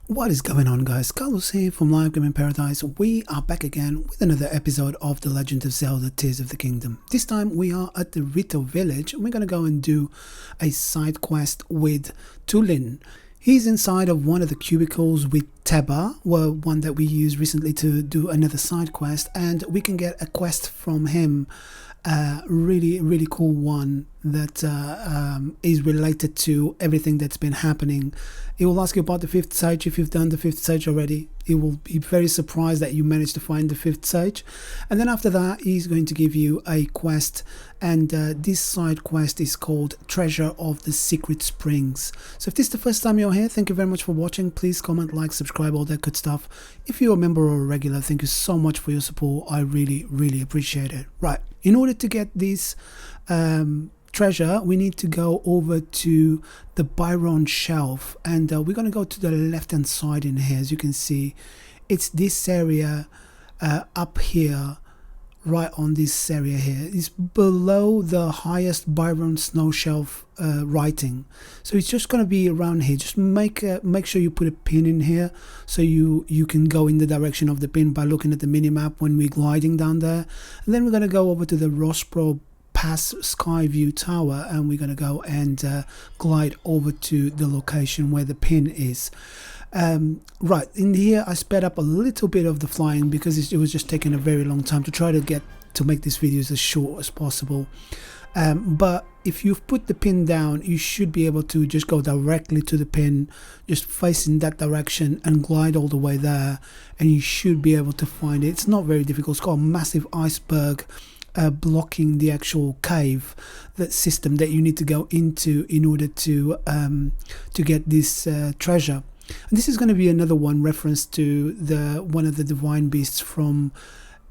What is going on, guys? Carlos here from Live Gaming Paradise. We are back again with another episode of the Legend of Zelda Tears of the Kingdom. This time we are at the Rito village and we're going to go and do a side quest with Tulin. He's inside of one of the cubicles with Teba, one that we used recently to do another side quest, and we can get a quest from him. Really cool one that is related to everything that's been happening. It will ask you about the fifth sage. If you've done the fifth sage already, he will be very surprised that you managed to find the fifth sage. And then after that, he's going to give you a quest, and this side quest is called Treasure of the Secret Springs. So if this is the first time you're here, thank you very much for watching. Please comment, like, subscribe, all that good stuff. If you're a member or a regular, thank you so much for your support. I really appreciate it. Right, in order to get this treasure, we need to go over to the Byron shelf, and we're going to go to the left hand side in here. As you can see, it's this area up here, right on this area here. It's below the highest Byron snow shelf writing, so it's just going to be around here. Just make sure you put a pin in here so you can go in the direction of the pin by looking at the mini map when we're gliding down there. And then we're going to go over to the Rospro Pass Skyview Tower, and we're going to go and glide over to the location where the pin is. Right in here, I sped up a little bit of the flying because it was just taking a very long time to try to make these videos as short as possible. But if you've put the pin down, you should be able to just go directly to the pin, just facing that direction and glide all the way there, and you should be able to find it. It's not very difficult. It's got a massive iceberg blocking the actual cave, that system that you need to go into in order to get this treasure. And this is going to be another one reference to one of the divine beasts from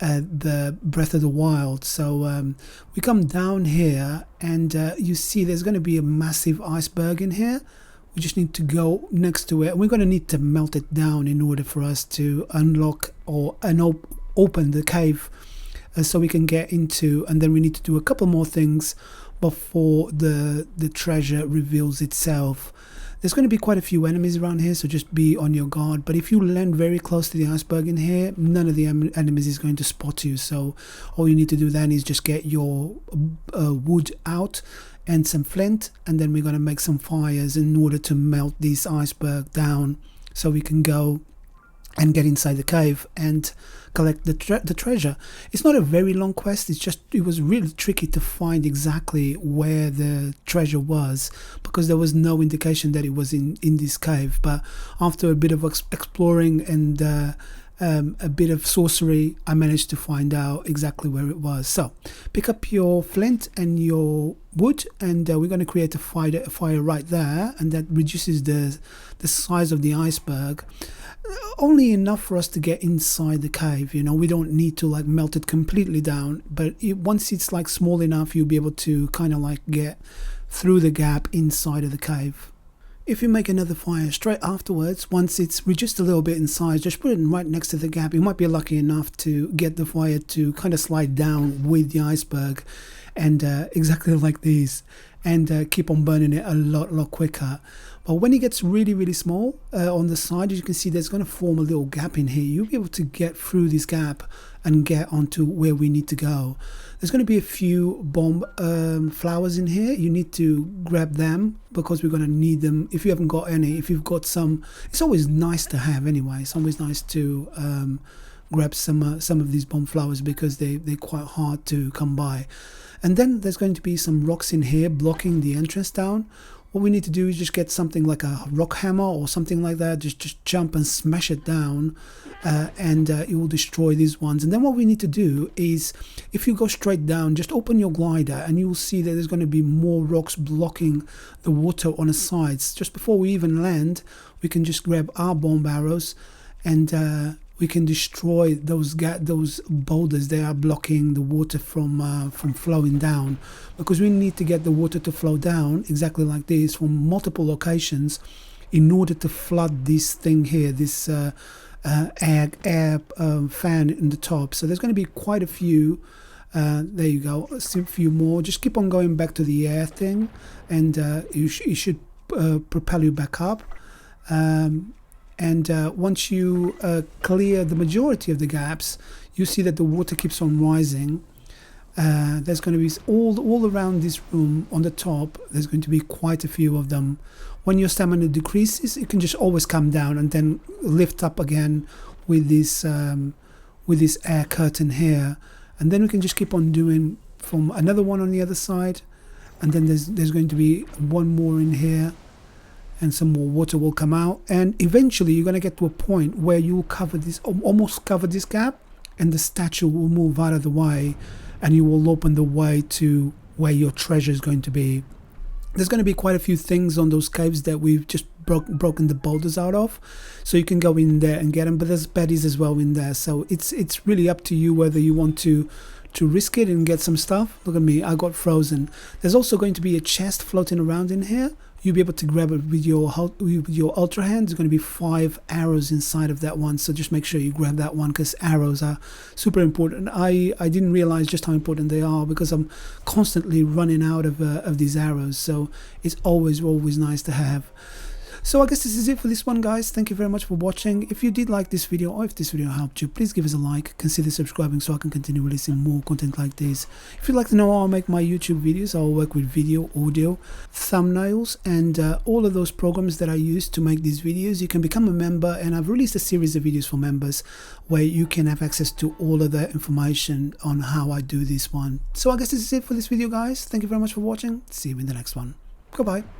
the Breath of the Wild. So we come down here and you see there's going to be a massive iceberg in here. We just need to go next to it. We're going to need to melt it down in order for us to unlock or open the cave, so we can get into, and then we need to do a couple more things before the treasure reveals itself. There's going to be quite a few enemies around here, so just be on your guard. But if you land very close to the iceberg in here, none of the enemies is going to spot you. So all you need to do then is just get your wood out and some flint, and then we're going to make some fires in order to melt this iceberg down so we can go and get inside the cave and collect the treasure. It's not a very long quest. It was really tricky to find exactly where the treasure was because there was no indication that it was in this cave. But after a bit of exploring and a bit of sorcery, I managed to find out exactly where it was. So pick up your flint and your wood, and we're going to create a fire right there, and that reduces the size of the iceberg. Only enough for us to get inside the cave. You know, we don't need to like melt it completely down, but once it's like small enough, you'll be able to kind of like get through the gap inside of the cave. If you make another fire straight afterwards, once it's reduced a little bit in size, just put it right next to the gap. You might be lucky enough to get the fire to kind of slide down with the iceberg, and exactly like these, and keep on burning it a lot quicker. But when it gets really small on the side, as you can see, there's going to form a little gap in here. You'll be able to get through this gap and get onto where we need to go. There's going to be a few bomb flowers in here. You need to grab them because we're going to need them. If you haven't got any, if you've got some, it's always nice to have anyway. It's always nice to grab some of these bomb flowers because they're quite hard to come by. And then there's going to be some rocks in here blocking the entrance down. What we need to do is just get something like a rock hammer or something like that. Just jump and smash it down, and it will destroy these ones. And then what we need to do is, if you go straight down, just open your glider and you will see that there's going to be more rocks blocking the water on the sides. Just before we even land, we can just grab our bomb arrows and we can destroy those boulders. They are blocking the water from flowing down, because we need to get the water to flow down exactly like this from multiple locations in order to flood this thing here, this air fan in the top. So there's going to be quite a few. There you go, a few more. Just keep on going back to the air thing, and it should propel you back up. and once you clear the majority of the gaps, you see that the water keeps on rising. There's going to be all around this room on the top, there's going to be quite a few of them. When your stamina decreases, you can just always come down and then lift up again with this air curtain here, and then we can just keep on doing from another one on the other side, and then there's going to be one more in here, and some more water will come out, and eventually you're going to get to a point where you'll cover this, almost cover this gap, and the statue will move out of the way, and you will open the way to where your treasure is going to be. There's going to be quite a few things on those caves that we've just broken the boulders out of, so you can go in there and get them, but there's baddies as well in there, so it's really up to you whether you want to risk it and get some stuff. Look at me, I got frozen. There's also going to be a chest floating around in here. You'll be able to grab it with your ultra hand. There's going to be 5 arrows inside of that one, so just make sure you grab that one, because arrows are super important. I didn't realize just how important they are, because I'm constantly running out of these arrows, so it's always nice to have. So I guess this is it for this one, guys. Thank you very much for watching. If you did like this video, or if this video helped you, please give us a like. Consider subscribing so I can continue releasing more content like this. If you'd like to know how I make my YouTube videos, I'll work with video, audio, thumbnails, and all of those programs that I use to make these videos. You can become a member, and I've released a series of videos for members where you can have access to all of the information on how I do this one. So I guess this is it for this video, guys. Thank you very much for watching. See you in the next one. Goodbye.